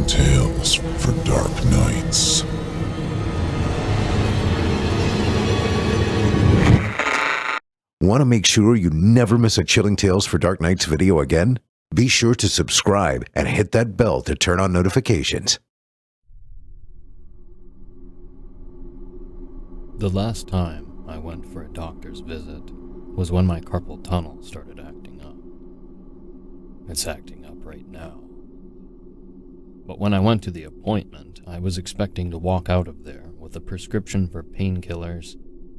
Chilling tales for dark nights. Want to make sure you never miss a Chilling Tales for Dark Nights video again? Be sure to subscribe and hit that bell to turn on notifications. The last time I went for a doctor's visit was when my carpal tunnel started acting up. It's acting up right now. But when I went to the appointment, I was expecting to walk out of there with a prescription for painkillers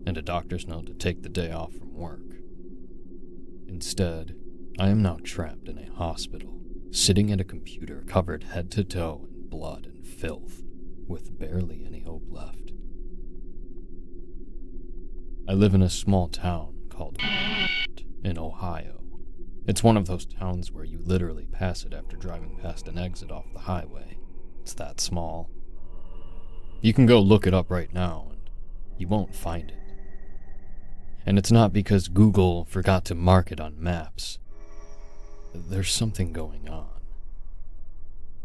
and a doctor's note to take the day off from work. Instead, I am now trapped in a hospital, sitting at a computer covered head to toe in blood and filth, with barely any hope left. I live in a small town called in Ohio. It's one of those towns where you literally pass it after driving past an exit off the highway. It's that small. You can go look it up right now, and you won't find it. And it's not because Google forgot to mark it on maps. There's something going on.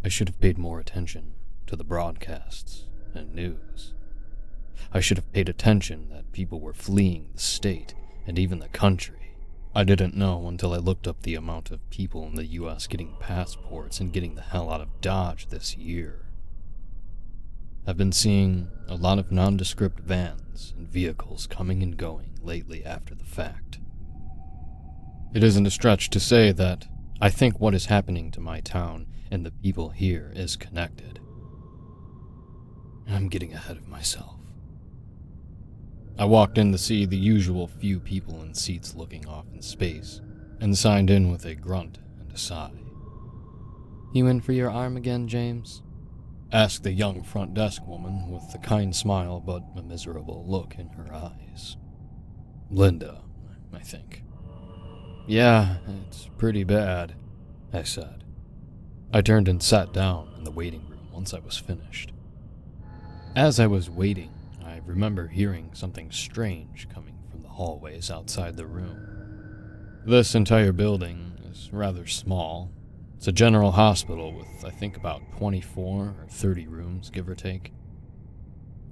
I should have paid more attention to the broadcasts and news. I should have paid attention that people were fleeing the state and even the country. I didn't know until I looked up the amount of people in the US getting passports and getting the hell out of Dodge this year. I've been seeing a lot of nondescript vans and vehicles coming and going lately after the fact. It isn't a stretch to say that I think what is happening to my town and the people here is connected. I'm getting ahead of myself. I walked in to see the usual few people in seats looking off in space, and signed in with a grunt and a sigh. "You in for your arm again, James?" asked the young front desk woman with a kind smile but a miserable look in her eyes. Linda, I think. "Yeah, it's pretty bad," I said. I turned and sat down in the waiting room once I was finished. As I was waiting, I remember hearing something strange coming from the hallways outside the room. This entire building is rather small. It's a general hospital with, I think, about 24 or 30 rooms, give or take.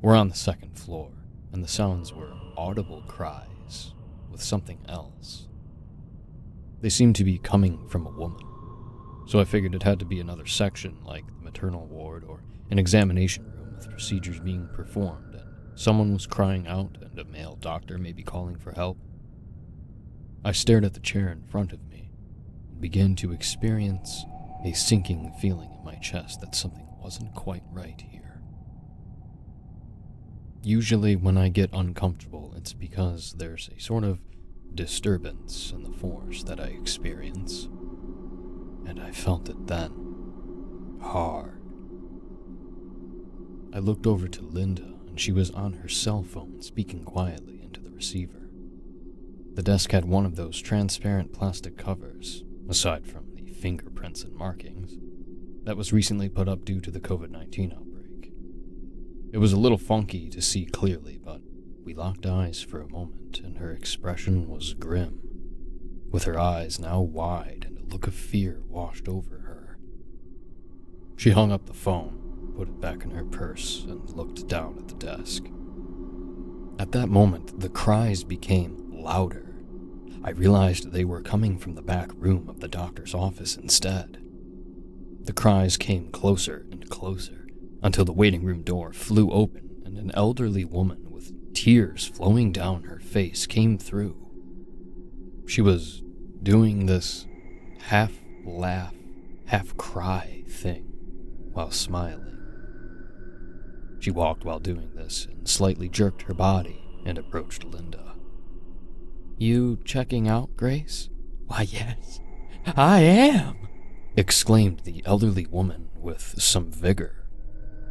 We're on the second floor, and the sounds were audible cries with something else. They seemed to be coming from a woman, so I figured it had to be another section like the maternal ward or an examination room with procedures being performed, and someone was crying out and a male doctor may be calling for help. I stared at the chair in front of me and began to experience a sinking feeling in my chest that something wasn't quite right here. Usually when I get uncomfortable, it's because there's a sort of disturbance in the force that I experience, and I felt it then, hard. I looked over to Linda, and she was on her cell phone speaking quietly into the receiver. The desk had one of those transparent plastic covers, aside from the fingerprints and markings, that was recently put up due to the COVID-19 outbreak. It was a little funky to see clearly, but we locked eyes for a moment, and her expression was grim, with her eyes now wide and a look of fear washed over her. She hung up the phone, put it back in her purse, and looked down at the desk. At that moment, the cries became louder. I realized they were coming from the back room of the doctor's office instead. The cries came closer and closer, until the waiting room door flew open and an elderly woman with tears flowing down her face came through. She was doing this half-laugh, half-cry thing while smiling. She walked while doing this and slightly jerked her body and approached Linda. "You checking out, Grace?" "Why, yes, I am," exclaimed the elderly woman with some vigor.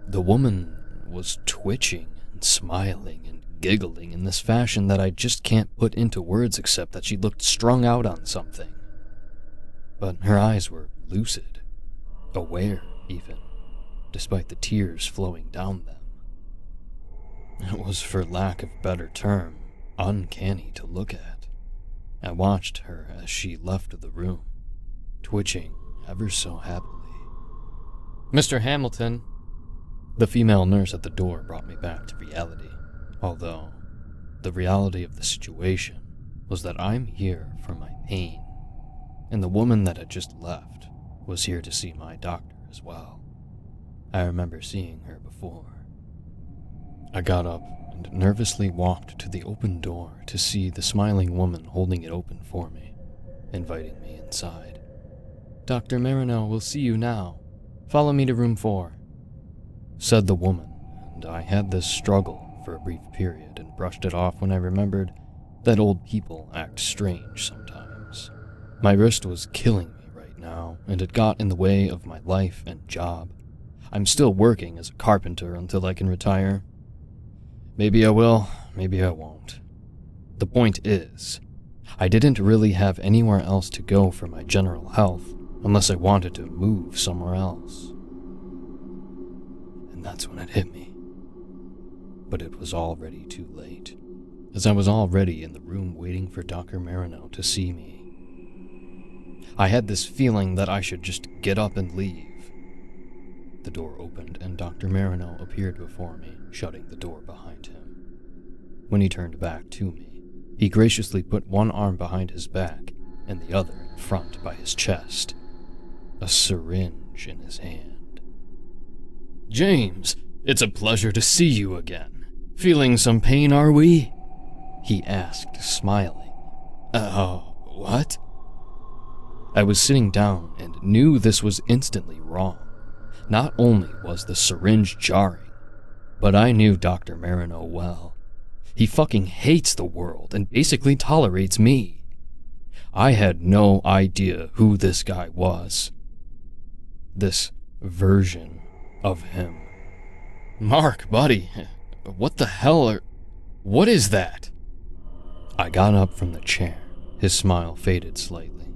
The woman was twitching and smiling and giggling in this fashion that I just can't put into words except that she looked strung out on something. But her eyes were lucid, aware even, despite the tears flowing down them. It was, for lack of a better term, uncanny to look at. I watched her as she left the room, twitching ever so happily. Mr. Hamilton. The female nurse at the door brought me back to reality, although the reality of the situation was that I'm here for my pain, and the woman that had just left was here to see my doctor as well. I remember seeing her before. I got up and nervously walked to the open door to see the smiling woman holding it open for me, inviting me inside. Dr. Marino will see you now. Follow me to room 4, said the woman, and I had this struggle for a brief period and brushed it off when I remembered that old people act strange sometimes. My wrist was killing me right now, and it got in the way of my life and job. I'm still working as a carpenter until I can retire. Maybe I will, maybe I won't. The point is, I didn't really have anywhere else to go for my general health unless I wanted to move somewhere else. And that's when it hit me. But it was already too late, as I was already in the room waiting for Dr. Marino to see me. I had this feeling that I should just get up and leave. The door opened and Dr. Marino appeared before me, shutting the door behind him. When he turned back to me, he graciously put one arm behind his back and the other in front by his chest, a syringe in his hand. "James, it's a pleasure to see you again. Feeling some pain, are we?" he asked, smiling. What? I was sitting down and knew this was instantly wrong. Not only was the syringe jarring, but I knew Dr. Marino well. He fucking hates the world and basically tolerates me. I had no idea who this guy was. This version of him. "Mark, buddy, what the hell what is that?" I got up from the chair. His smile faded slightly,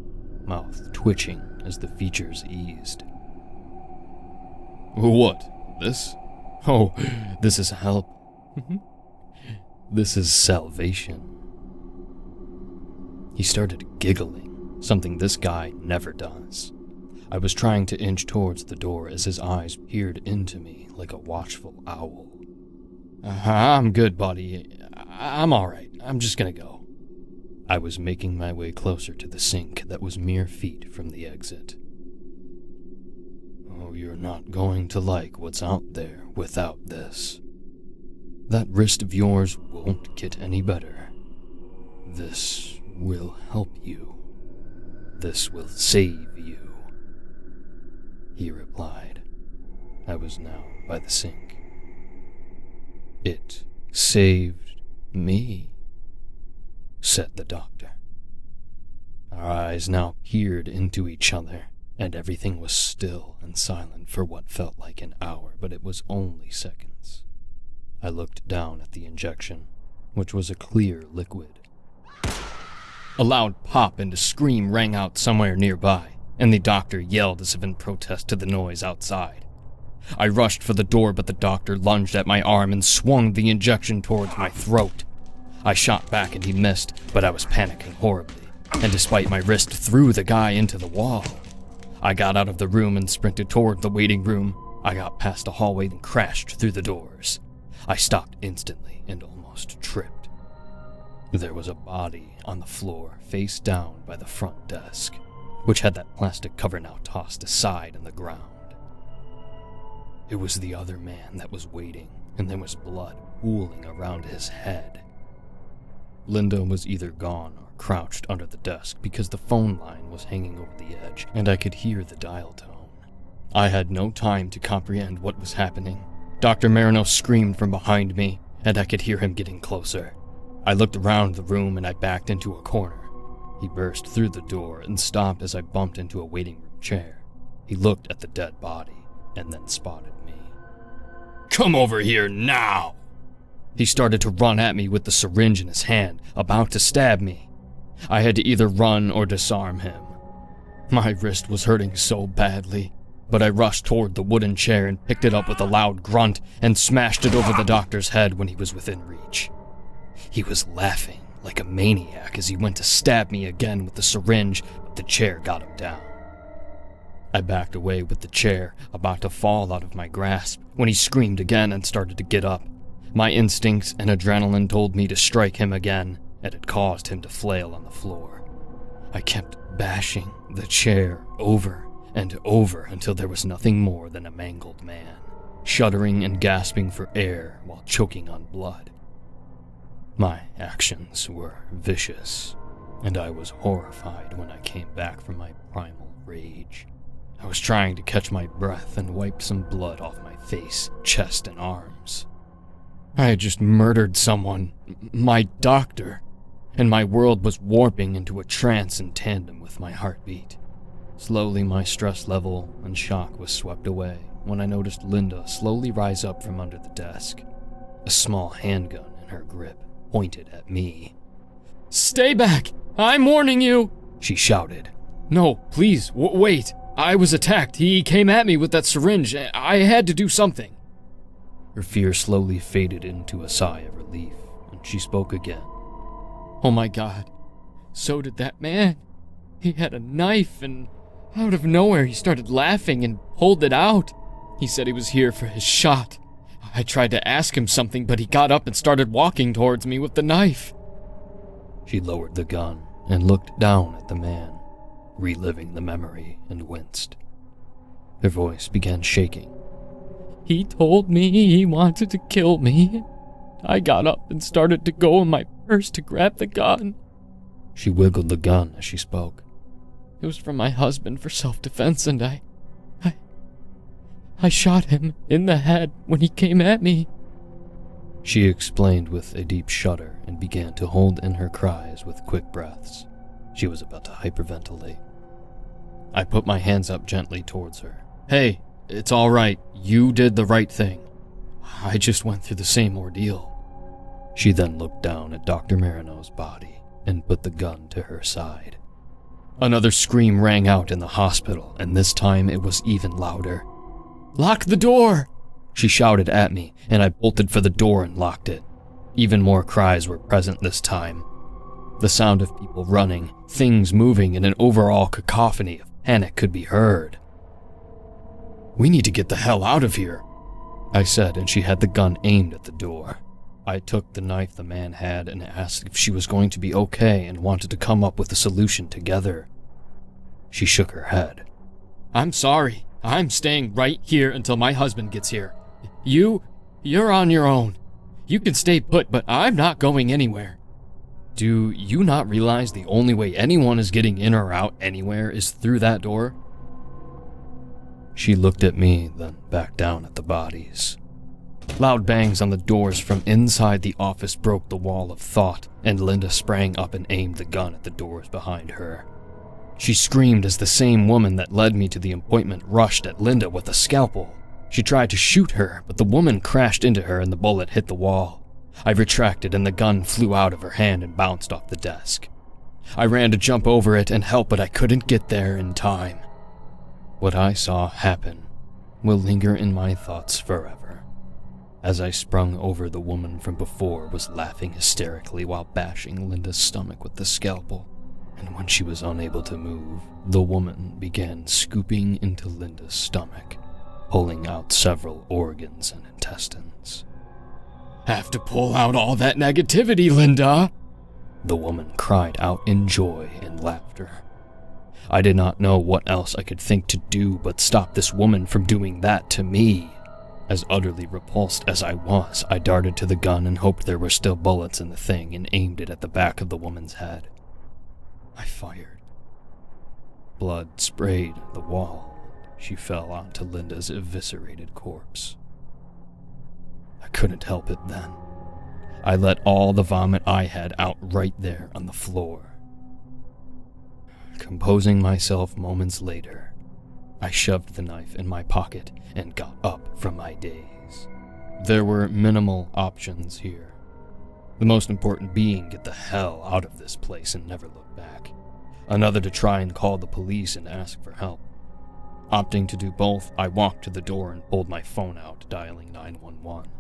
mouth twitching as the features eased. "What? This? Oh, this is help. This is salvation." He started giggling, something this guy never does. I was trying to inch towards the door as his eyes peered into me like a watchful owl. I'm good, buddy. I'm alright. I'm just gonna go." I was making my way closer to the sink that was mere feet from the exit. "Oh, you're not going to like what's out there without this. That wrist of yours won't get any better. This will help you. This will save you," he replied. I was now by the sink. "It saved me," said the doctor. Our eyes now peered into each other, and everything was still and silent for what felt like an hour, but it was only seconds. I looked down at the injection, which was a clear liquid. A loud pop and a scream rang out somewhere nearby, and the doctor yelled as if in protest to the noise outside. I rushed for the door, but the doctor lunged at my arm and swung the injection towards my throat. I shot back and he missed, but I was panicking horribly, and despite my wrist threw the guy into the wall. I got out of the room and sprinted toward the waiting room. I got past a hallway and crashed through the doors. I stopped instantly and almost tripped. There was a body on the floor, face down by the front desk, which had that plastic cover now tossed aside in the ground. It was the other man that was waiting, and there was blood pooling around his head. Linda was either gone or crouched under the desk because the phone line was hanging over the edge, and I could hear the dial tone. I had no time to comprehend what was happening. Dr. Marino screamed from behind me, and I could hear him getting closer. I looked around the room and I backed into a corner. He burst through the door and stopped as I bumped into a waiting room chair. He looked at the dead body and then spotted me. "Come over here now!" He started to run at me with the syringe in his hand, about to stab me. I had to either run or disarm him. My wrist was hurting so badly, but I rushed toward the wooden chair and picked it up with a loud grunt and smashed it over the doctor's head when he was within reach. He was laughing like a maniac as he went to stab me again with the syringe, but the chair got him down. I backed away with the chair, about to fall out of my grasp, when he screamed again and started to get up. My instincts and adrenaline told me to strike him again, and it caused him to flail on the floor. I kept bashing the chair over and over until there was nothing more than a mangled man, shuddering and gasping for air while choking on blood. My actions were vicious, and I was horrified when I came back from my primal rage. I was trying to catch my breath and wiped some blood off my face, chest, and arms. I had just murdered someone, my doctor, and my world was warping into a trance in tandem with my heartbeat. Slowly, my stress level and shock was swept away when I noticed Linda slowly rise up from under the desk, a small handgun in her grip, pointed at me. "Stay back! I'm warning you!" she shouted. "No, please, wait. I was attacked. He came at me with that syringe. I had to do something." Her fear slowly faded into a sigh of relief, and she spoke again. "Oh my God, so did that man. He had a knife, and out of nowhere he started laughing and pulled it out. He said he was here for his shot. I tried to ask him something, but he got up and started walking towards me with the knife." She lowered the gun and looked down at the man, reliving the memory, and winced. Her voice began shaking. "He told me he wanted to kill me. I got up and started to go in my purse to grab the gun." She wiggled the gun as she spoke. "It was from my husband for self-defense, and I shot him in the head when he came at me." She explained with a deep shudder and began to hold in her cries with quick breaths. She was about to hyperventilate. I put my hands up gently towards her. "Hey, it's all right. You did the right thing. I just went through the same ordeal." She then looked down at Dr. Marino's body and put the gun to her side. Another scream rang out in the hospital, and this time it was even louder. "Lock the door!" she shouted at me, and I bolted for the door and locked it. Even more cries were present this time. The sound of people running, things moving, and an overall cacophony of panic could be heard. "We need to get the hell out of here," I said, and she had the gun aimed at the door. I took the knife the man had and asked if she was going to be okay and wanted to come up with a solution together. She shook her head. "I'm sorry. I'm staying right here until my husband gets here. You're on your own. You can stay put, but I'm not going anywhere. Do you not realize the only way anyone is getting in or out anywhere is through that door?" She looked at me, then back down at the bodies. Loud bangs on the doors from inside the office broke the wall of thought, and Linda sprang up and aimed the gun at the doors behind her. She screamed as the same woman that led me to the appointment rushed at Linda with a scalpel. She tried to shoot her, but the woman crashed into her and the bullet hit the wall. I retracted and the gun flew out of her hand and bounced off the desk. I ran to jump over it and help, but I couldn't get there in time. What I saw happen will linger in my thoughts forever. As I sprung over, the woman from before was laughing hysterically while bashing Linda's stomach with the scalpel. And when she was unable to move, the woman began scooping into Linda's stomach, pulling out several organs and intestines. "Have to pull out all that negativity, Linda!" The woman cried out in joy and laughter. I did not know what else I could think to do but stop this woman from doing that to me. As utterly repulsed as I was, I darted to the gun and hoped there were still bullets in the thing and aimed it at the back of the woman's head. I fired. Blood sprayed the wall. She fell onto Linda's eviscerated corpse. I couldn't help it then. I let all the vomit I had out right there on the floor. Composing myself moments later, I shoved the knife in my pocket and got up from my daze. There were minimal options here. The most important being get the hell out of this place and never look back. Another to try and call the police and ask for help. Opting to do both, I walked to the door and pulled my phone out, dialing 911.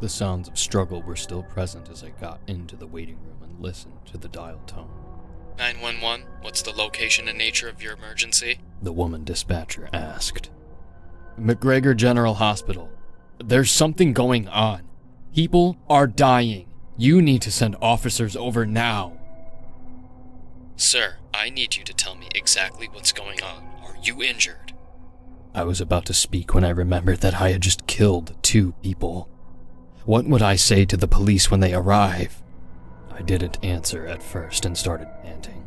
The sounds of struggle were still present as I got into the waiting room and listened to the dial tone. 911, what's the location and nature of your emergency? The woman dispatcher asked. McGregor General Hospital. There's something going on. People are dying. You need to send officers over now. Sir, I need you to tell me exactly what's going on. Are you injured? I was about to speak when I remembered that I had just killed 2 people. What would I say to the police when they arrive? I didn't answer at first and started panting.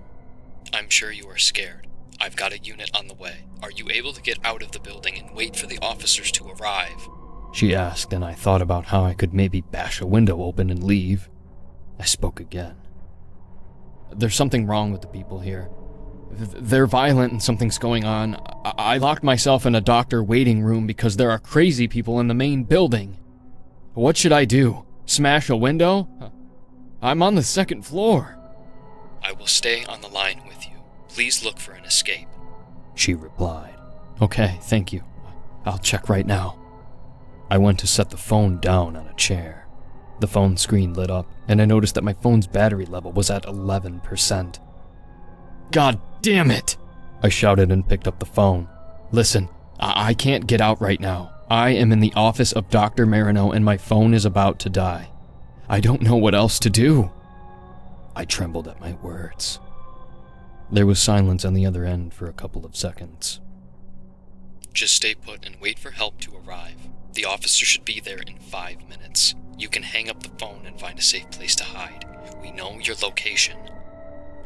I'm sure you are scared. I've got a unit on the way. Are you able to get out of the building and wait for the officers to arrive? She asked, and I thought about how I could maybe bash a window open and leave. I spoke again. There's something wrong with the people here. They're violent and something's going on. I locked myself in a doctor waiting room because there are crazy people in the main building. What should I do? Smash a window? I'm on the 2nd floor. I will stay on the line with you. Please look for an escape. She replied. Okay, thank you. I'll check right now. I went to set the phone down on a chair. The phone screen lit up, and I noticed that my phone's battery level was at 11%. God damn it! I shouted and picked up the phone. Listen, I can't get out right now. I am in the office of Dr. Marino and my phone is about to die. I don't know what else to do. I trembled at my words. There was silence on the other end for a couple of seconds. Just stay put and wait for help to arrive. The officer should be there in 5 minutes. You can hang up the phone and find a safe place to hide. We know your location.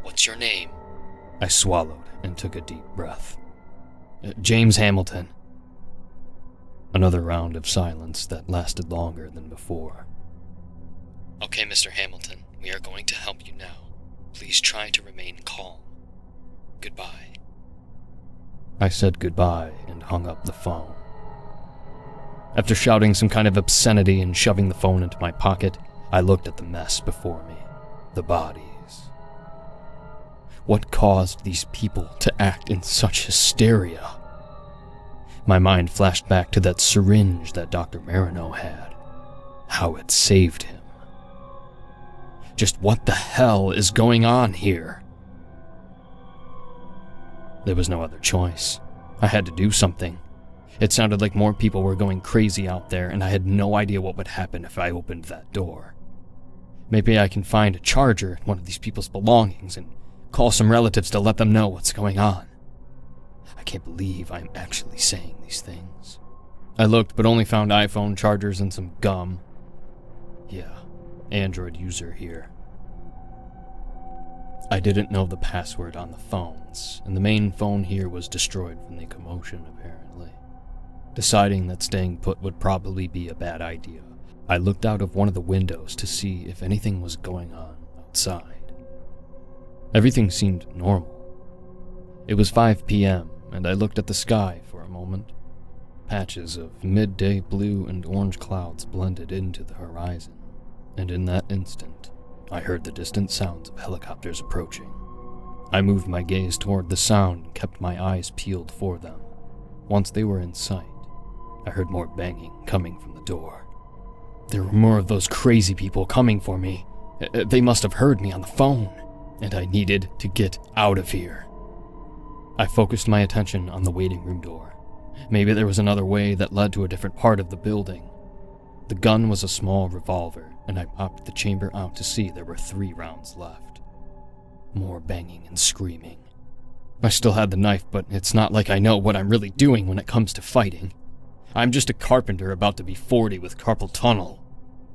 What's your name? I swallowed and took a deep breath. James Hamilton. Another round of silence that lasted longer than before. Okay, Mr. Hamilton, we are going to help you now. Please try to remain calm. Goodbye. I said goodbye and hung up the phone. After shouting some kind of obscenity and shoving the phone into my pocket, I looked at the mess before me. The bodies. What caused these people to act in such hysteria? My mind flashed back to that syringe that Dr. Marino had. How it saved him. Just what the hell is going on here? There was no other choice. I had to do something. It sounded like more people were going crazy out there, and I had no idea what would happen if I opened that door. Maybe I can find a charger in one of these people's belongings and call some relatives to let them know what's going on. I can't believe I'm actually saying these things. I looked, but only found iPhone chargers and some gum. Yeah, Android user here. I didn't know the password on the phones, and the main phone here was destroyed from the commotion, apparently. Deciding that staying put would probably be a bad idea, I looked out of one of the windows to see if anything was going on outside. Everything seemed normal. It was 5 p.m., and I looked at the sky for a moment. Patches of midday blue and orange clouds blended into the horizon, and in that instant, I heard the distant sounds of helicopters approaching. I moved my gaze toward the sound and kept my eyes peeled for them. Once they were in sight, I heard more banging coming from the door. There were more of those crazy people coming for me. They must have heard me on the phone, and I needed to get out of here. I focused my attention on the waiting room door. Maybe there was another way that led to a different part of the building. The gun was a small revolver, and I popped the chamber out to see there were 3 rounds left. More banging and screaming. I still had the knife, but it's not like I know what I'm really doing when it comes to fighting. I'm just a carpenter about to be 40 with carpal tunnel.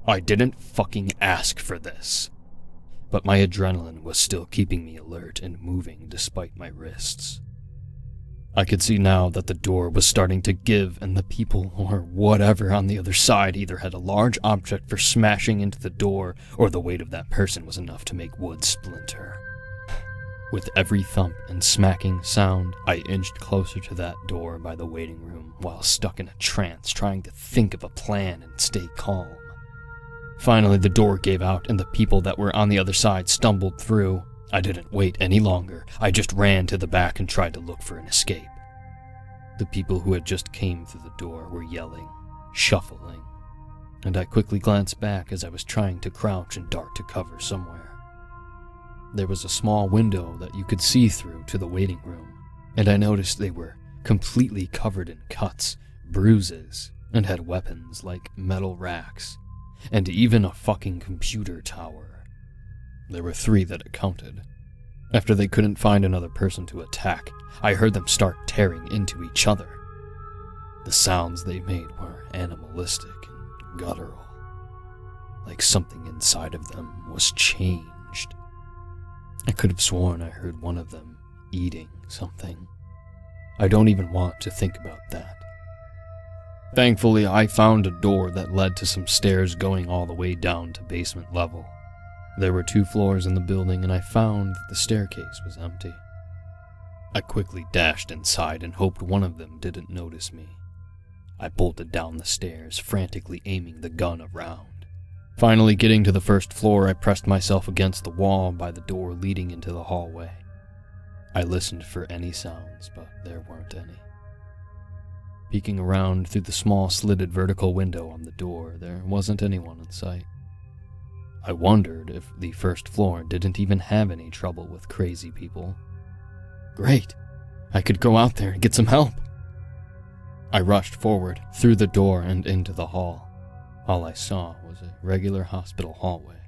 I didn't fucking ask for this. But my adrenaline was still keeping me alert and moving despite my wrists. I could see now that the door was starting to give, and the people or whatever on the other side either had a large object for smashing into the door, or the weight of that person was enough to make wood splinter. With every thump and smacking sound, I inched closer to that door by the waiting room while stuck in a trance trying to think of a plan and stay calm. Finally, the door gave out and the people that were on the other side stumbled through. I didn't wait any longer. I just ran to the back and tried to look for an escape. The people who had just came through the door were yelling, shuffling, and I quickly glanced back as I was trying to crouch and dart to cover somewhere. There was a small window that you could see through to the waiting room, and I noticed they were completely covered in cuts, bruises, and had weapons like metal racks, and even a fucking computer tower. There were 3 that it counted. After they couldn't find another person to attack, I heard them start tearing into each other. The sounds they made were animalistic and guttural, like something inside of them was changed. I could have sworn I heard one of them eating something. I don't even want to think about that. Thankfully, I found a door that led to some stairs going all the way down to basement level. There were 2 floors in the building, and I found that the staircase was empty. I quickly dashed inside and hoped one of them didn't notice me. I bolted down the stairs, frantically aiming the gun around. Finally getting to the first floor, I pressed myself against the wall by the door leading into the hallway. I listened for any sounds, but there weren't any. Peeking around through the small slitted vertical window on the door, there wasn't anyone in sight. I wondered if the first floor didn't even have any trouble with crazy people. Great! I could go out there and get some help! I rushed forward, through the door and into the hall. All I saw was a regular hospital hallway,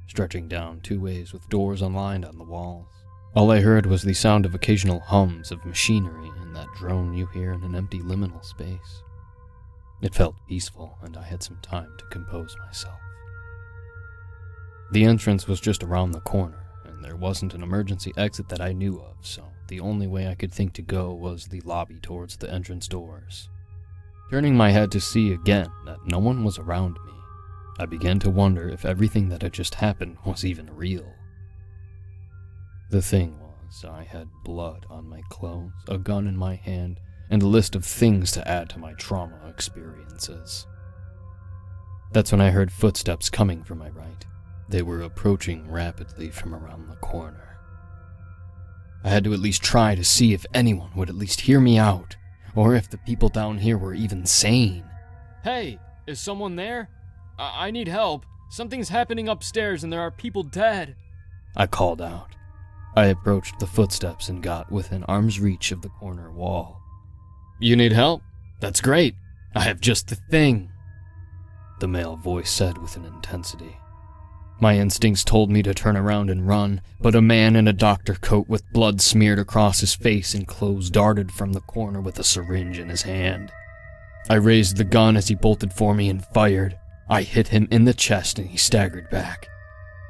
stretching down 2 ways with doors unlined on the walls. All I heard was the sound of occasional hums of machinery and that drone you hear in an empty liminal space. It felt peaceful, and I had some time to compose myself. The entrance was just around the corner, and there wasn't an emergency exit that I knew of, so the only way I could think to go was the lobby towards the entrance doors. Turning my head to see again that no one was around me, I began to wonder if everything that had just happened was even real. The thing was, I had blood on my clothes, a gun in my hand, and a list of things to add to my trauma experiences. That's when I heard footsteps coming from my right. They were approaching rapidly from around the corner. I had to at least try to see if anyone would at least hear me out, or if the people down here were even sane. Hey, is someone there? I need help. Something's happening upstairs and there are people dead. I called out. I approached the footsteps and got within arm's reach of the corner wall. You need help? That's great. I have just the thing, the male voice said with an intensity. My instincts told me to turn around and run, but a man in a doctor coat with blood smeared across his face and clothes darted from the corner with a syringe in his hand. I raised the gun as he bolted for me and fired. I hit him in the chest and he staggered back.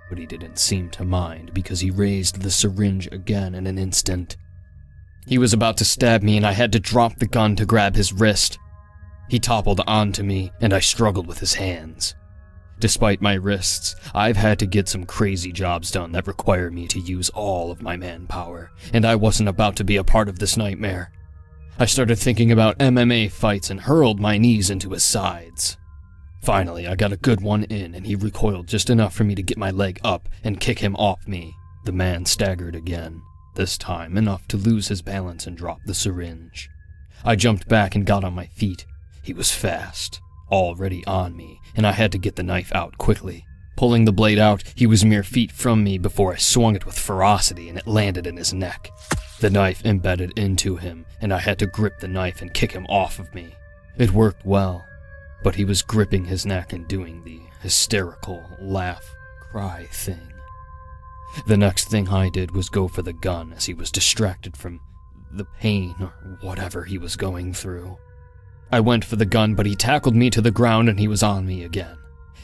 But he didn't seem to mind because he raised the syringe again in an instant. He was about to stab me and I had to drop the gun to grab his wrist. He toppled onto me and I struggled with his hands. Despite my wrists, I've had to get some crazy jobs done that require me to use all of my manpower, and I wasn't about to be a part of this nightmare. I started thinking about MMA fights and hurled my knees into his sides. Finally, I got a good one in, and he recoiled just enough for me to get my leg up and kick him off me. The man staggered again, this time enough to lose his balance and drop the syringe. I jumped back and got on my feet. He was fast, already on me, and I had to get the knife out quickly. Pulling the blade out, he was mere feet from me before I swung it with ferocity and it landed in his neck. The knife embedded into him, and I had to grip the knife and kick him off of me. It worked well, but he was gripping his neck and doing the hysterical laugh-cry thing. The next thing I did was go for the gun as he was distracted from the pain or whatever he was going through. I went for the gun, but he tackled me to the ground and he was on me again.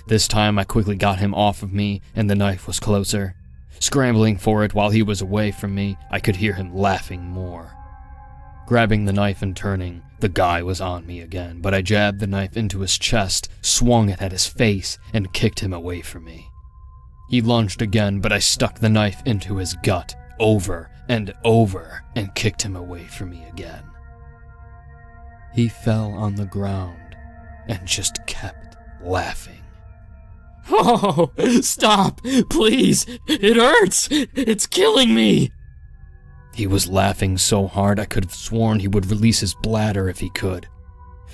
This time I quickly got him off of me and the knife was closer. Scrambling for it while he was away from me, I could hear him laughing more. Grabbing the knife and turning, the guy was on me again, but I jabbed the knife into his chest, swung it at his face, and kicked him away from me. He lunged again, but I stuck the knife into his gut, over and over, and kicked him away from me again. He fell on the ground and just kept laughing. Oh, stop, please, it hurts, it's killing me. He was laughing so hard I could have sworn he would release his bladder if he could.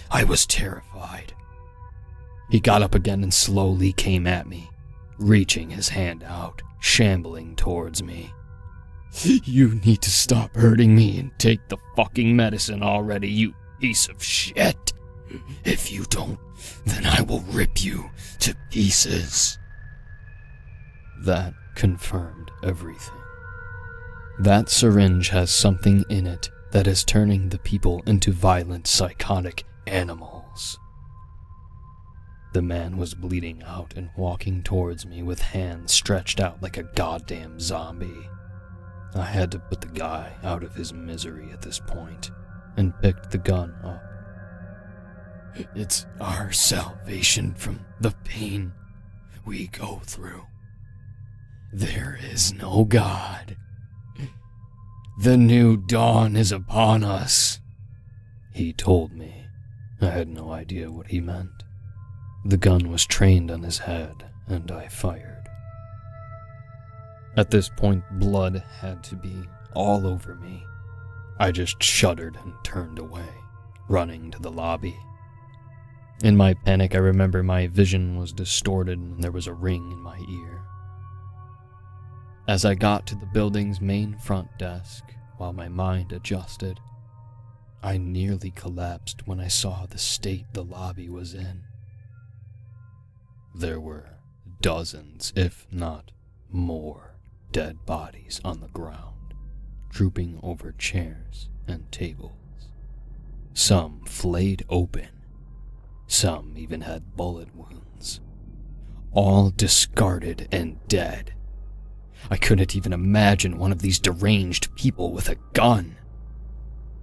I was terrified. He got up again and slowly came at me, reaching his hand out. shambling towards me. You need to stop hurting me and take the fucking medicine already, you piece of shit. If you don't, then I will rip you to pieces. That confirmed everything. That syringe has something in it that is turning the people into violent, psychotic animals. The man was bleeding out and walking towards me with hands stretched out like a goddamn zombie. I had to put the guy out of his misery at this point and picked the gun up. It's our salvation from the pain we go through. There is no God. The new dawn is upon us, he told me. I had no idea what he meant. The gun was trained on his head, and I fired. At this point, blood had to be all over me. I just shuddered and turned away, running to the lobby. In my panic, I remember my vision was distorted and there was a ring in my ear. As I got to the building's main front desk, while my mind adjusted, I nearly collapsed when I saw the state the lobby was in. There were dozens, if not more, dead bodies on the ground, drooping over chairs and tables. Some flayed open. Some even had bullet wounds. All discarded and dead. I couldn't even imagine one of these deranged people with a gun.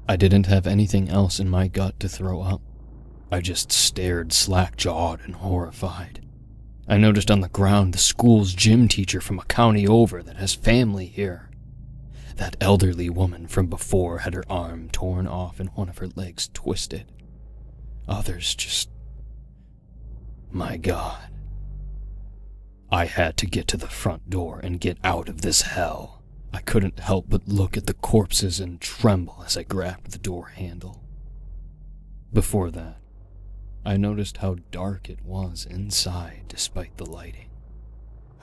I didn't have anything else in my gut to throw up. I just stared slack-jawed and horrified. I noticed on the ground the school's gym teacher from a county over that has family here. That elderly woman from before had her arm torn off and one of her legs twisted. Others just... My God. I had to get to the front door and get out of this hell. I couldn't help but look at the corpses and tremble as I grabbed the door handle. Before that, I noticed how dark it was inside despite the lighting.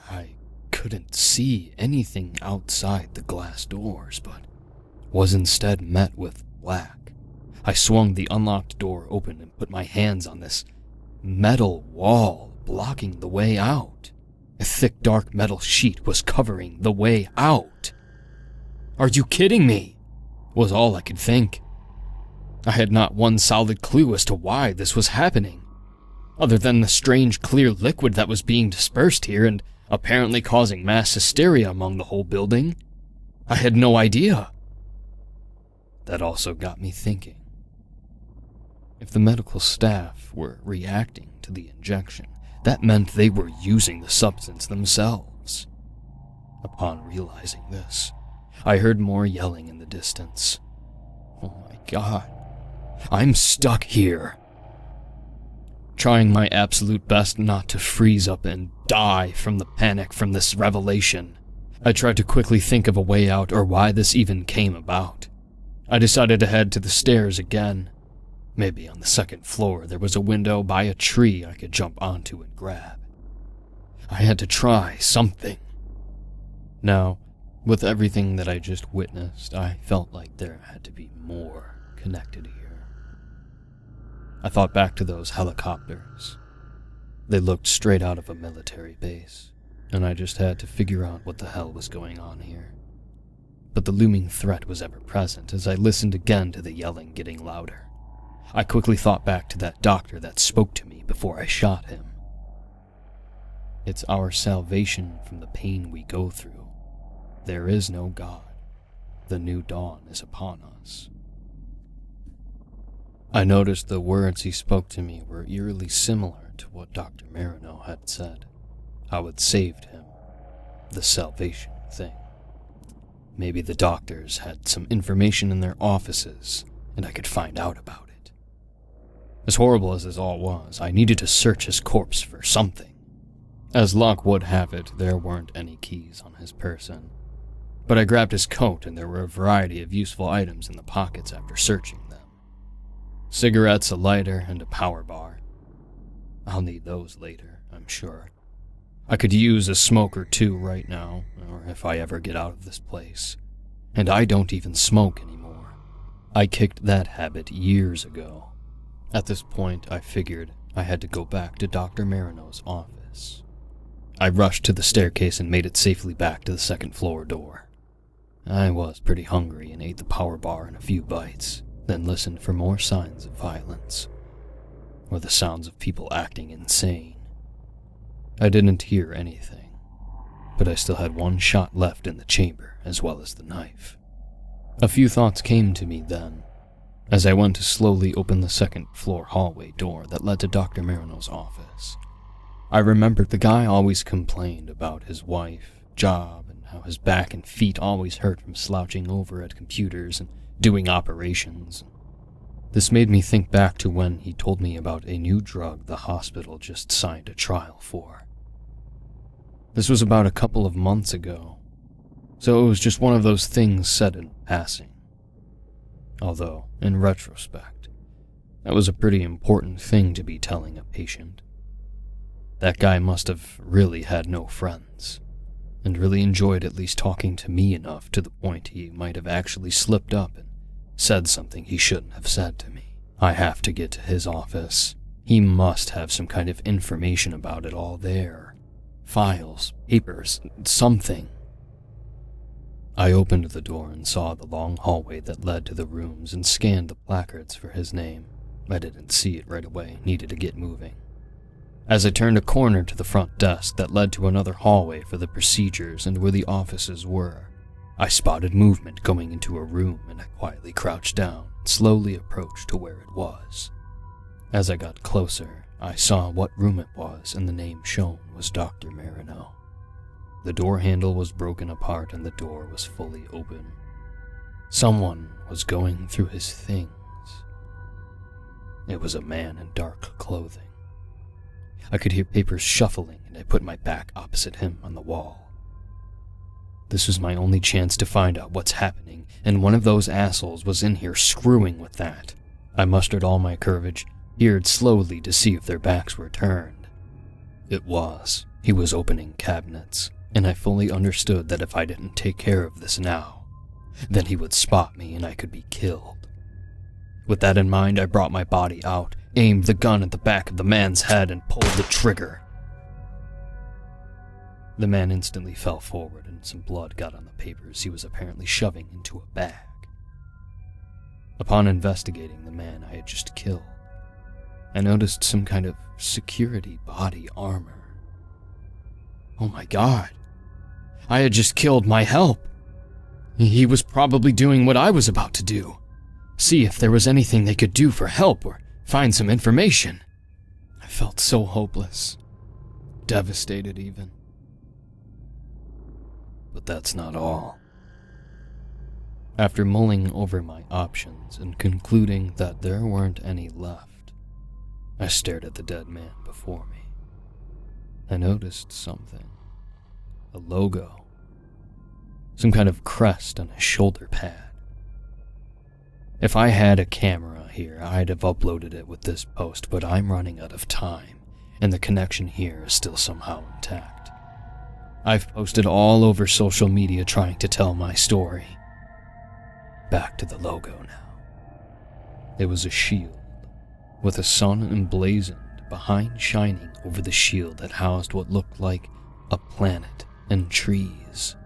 I couldn't see anything outside the glass doors, but was instead met with black. I swung the unlocked door open and put my hands on this metal wall blocking the way out. A thick dark metal sheet was covering the way out. Are you kidding me? Was all I could think. I had not one solid clue as to why this was happening, other than the strange clear liquid that was being dispersed here and apparently causing mass hysteria among the whole building. I had no idea. That also got me thinking. If the medical staff were reacting to the injection, that meant they were using the substance themselves. Upon realizing this, I heard more yelling in the distance. Oh my God, I'm stuck here. Trying my absolute best not to freeze up and die from the panic from this revelation, I tried to quickly think of a way out or why this even came about. I decided to head to the stairs again. Maybe on the second floor there was a window by a tree I could jump onto and grab. I had to try something. Now, with everything that I just witnessed, I felt like there had to be more connected here. I thought back to those helicopters. They looked straight out of a military base, and I just had to figure out what the hell was going on here. But the looming threat was ever present as I listened again to the yelling getting louder. I quickly thought back to that doctor that spoke to me before I shot him. It's our salvation from the pain we go through. There is no God. The new dawn is upon us. I noticed the words he spoke to me were eerily similar to what Dr. Marino had said. How it saved him. The salvation thing. Maybe the doctors had some information in their offices, and I could find out about it. As horrible as this all was, I needed to search his corpse for something. As luck would have it, there weren't any keys on his person. But I grabbed his coat and there were a variety of useful items in the pockets after searching them. Cigarettes, a lighter, and a power bar. I'll need those later, I'm sure. I could use a smoke or two right now, or if I ever get out of this place. And I don't even smoke anymore. I kicked that habit years ago. At this point, I figured I had to go back to Dr. Marino's office. I rushed to the staircase and made it safely back to the second floor door. I was pretty hungry and ate the power bar in a few bites, then listened for more signs of violence, or the sounds of people acting insane. I didn't hear anything, but I still had one shot left in the chamber as well as the knife. A few thoughts came to me then, as I went to slowly open the second floor hallway door that led to Dr. Marino's office. I remembered the guy always complained about his wife, job, and how his back and feet always hurt from slouching over at computers and doing operations. This made me think back to when he told me about a new drug the hospital just signed a trial for. This was about a couple of months ago, so it was just one of those things said in passing. Although, in retrospect, that was a pretty important thing to be telling a patient. That guy must have really had no friends, and really enjoyed at least talking to me enough to the point he might have actually slipped up and said something he shouldn't have said to me. I have to get to his office. He must have some kind of information about it all there. Files, papers, something. I opened the door and saw the long hallway that led to the rooms and scanned the placards for his name. I didn't see it right away, needed to get moving. As I turned a corner to the front desk that led to another hallway for the procedures and where the offices were, I spotted movement going into a room and I quietly crouched down and slowly approached to where it was. As I got closer, I saw what room it was and the name shown was Dr. Marino. The door handle was broken apart and the door was fully open. Someone was going through his things. It was a man in dark clothing. I could hear papers shuffling and I put my back opposite him on the wall. This was my only chance to find out what's happening, and one of those assholes was in here screwing with that. I mustered all my courage, peered slowly to see if their backs were turned. It was. He was opening cabinets, and I fully understood that if I didn't take care of this now, then he would spot me and I could be killed. With that in mind, I brought my body out, aimed the gun at the back of the man's head, and pulled the trigger. The man instantly fell forward and some blood got on the papers he was apparently shoving into a bag. Upon investigating the man I had just killed, I noticed some kind of security body armor. Oh my god. I had just killed my help. He was probably doing what I was about to do. See if there was anything they could do for help or find some information. I felt so hopeless. Devastated even. But that's not all. After mulling over my options and concluding that there weren't any left, I stared at the dead man before me. I noticed something. A logo. Some kind of crest on his shoulder pad. If I had a camera here, I'd have uploaded it with this post, but I'm running out of time, and the connection here is still somehow intact. I've posted all over social media trying to tell my story. Back to the logo now. It was a shield, with a sun emblazoned behind shining over the shield that housed what looked like a planet and trees.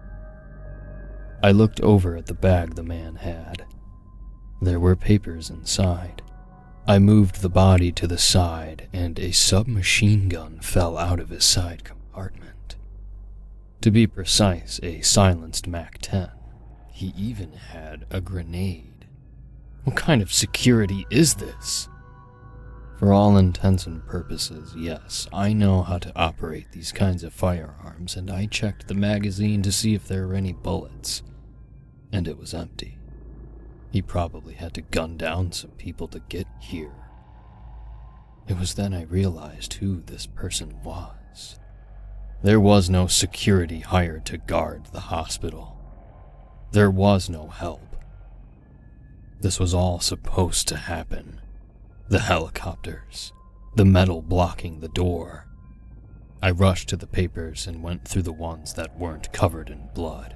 I looked over at the bag the man had. There were papers inside. I moved the body to the side, and a submachine gun fell out of his side compartment. To be precise, a silenced MAC-10. He even had a grenade. What kind of security is this? For all intents and purposes, yes, I know how to operate these kinds of firearms, and I checked the magazine to see if there were any bullets, and it was empty. He probably had to gun down some people to get here. It was then I realized who this person was. There was no security hired to guard the hospital. There was no help. This was all supposed to happen. The helicopters, the metal blocking the door. I rushed to the papers and went through the ones that weren't covered in blood.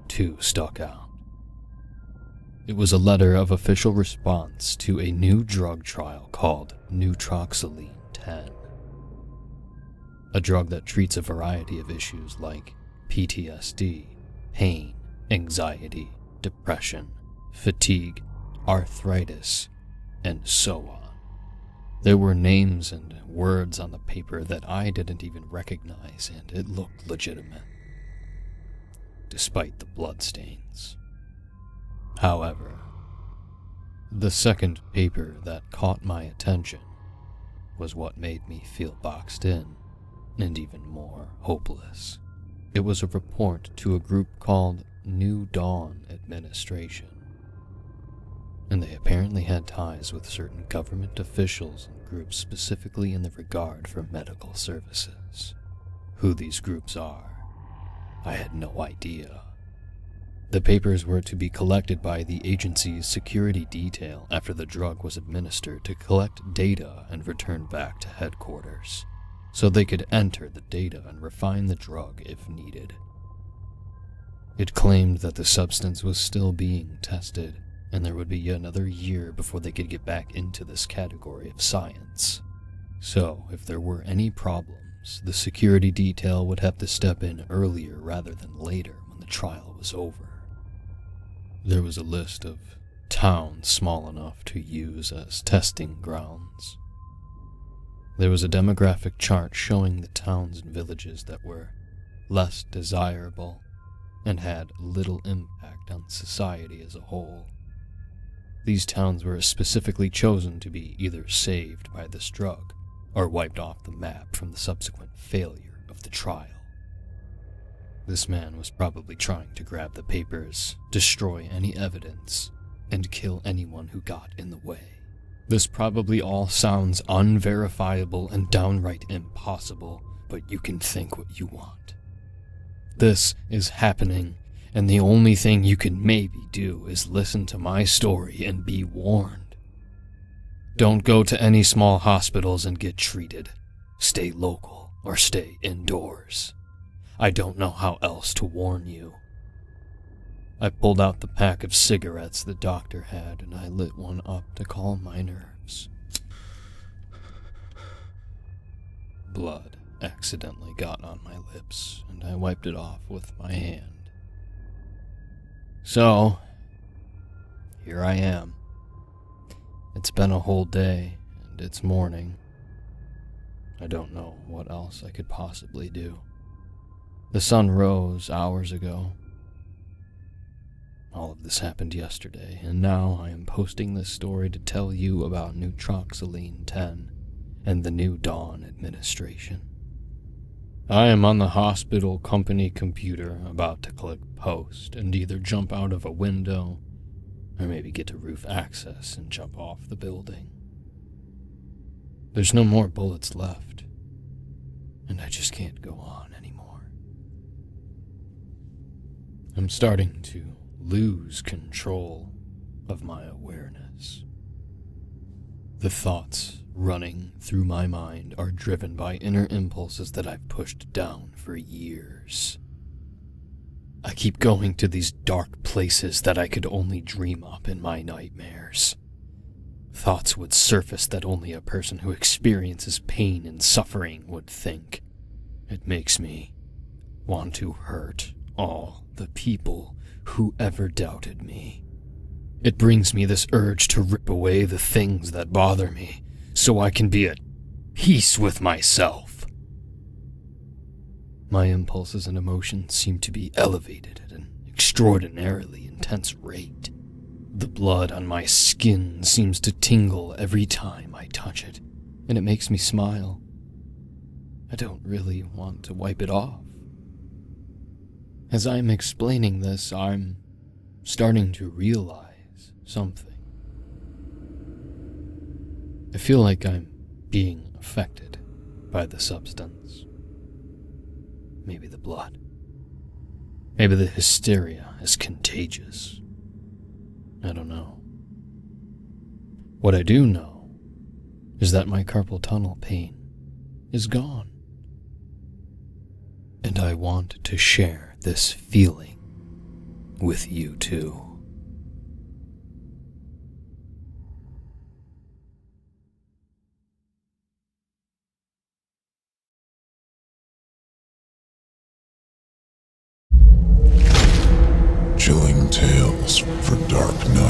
2 stuck out. It was a letter of official response to a new drug trial called Nutroxylene 10. A drug that treats a variety of issues like PTSD, pain, anxiety, depression, fatigue, arthritis, and so on. There were names and words on the paper that I didn't even recognize, and it looked legitimate, despite the bloodstains. However, the second paper that caught my attention was what made me feel boxed in and even more hopeless. It was a report to a group called New Dawn Administration, and they apparently had ties with certain government officials and groups specifically in the regard for medical services. Who these groups are, I had no idea. The papers were to be collected by the agency's security detail after the drug was administered to collect data and return back to headquarters, so they could enter the data and refine the drug if needed. It claimed that the substance was still being tested, and there would be another year before they could get back into this category of science. So, if there were any problems, the security detail would have to step in earlier rather than later when the trial was over. There was a list of towns small enough to use as testing grounds. There was a demographic chart showing the towns and villages that were less desirable and had little impact on society as a whole. These towns were specifically chosen to be either saved by this drug or wiped off the map from the subsequent failure of the trial. This man was probably trying to grab the papers, destroy any evidence, and kill anyone who got in the way. This probably all sounds unverifiable and downright impossible, but you can think what you want. This is happening, and the only thing you can maybe do is listen to my story and be warned. Don't go to any small hospitals and get treated. Stay local or stay indoors. I don't know how else to warn you. I pulled out the pack of cigarettes the doctor had, and I lit one up to calm my nerves. Blood accidentally got on my lips, and I wiped it off with my hand. So, here I am. It's been a whole day, and it's morning. I don't know what else I could possibly do. The sun rose hours ago. All of this happened yesterday, and now I am posting this story to tell you about Nutroxylene 10 and the New Dawn Administration. I am on the hospital company computer about to click post and either jump out of a window or maybe get to roof access and jump off the building. There's no more bullets left, and I just can't go on anymore. I'm starting to lose control of my awareness. The thoughts running through my mind are driven by inner impulses that I've pushed down for years. I keep going to these dark places that I could only dream up in my nightmares. Thoughts would surface that only a person who experiences pain and suffering would think. It makes me want to hurt all the people who ever doubted me. It brings me this urge to rip away the things that bother me so I can be at peace with myself. My impulses and emotions seem to be elevated at an extraordinarily intense rate. The blood on my skin seems to tingle every time I touch it, and it makes me smile. I don't really want to wipe it off. As I'm explaining this, I'm starting to realize something. I feel like I'm being affected by the substance. Maybe the blood. Maybe the hysteria is contagious. I don't know. What I do know is that my carpal tunnel pain is gone. And I want to share this feeling with you too. Chilling tales for dark nights.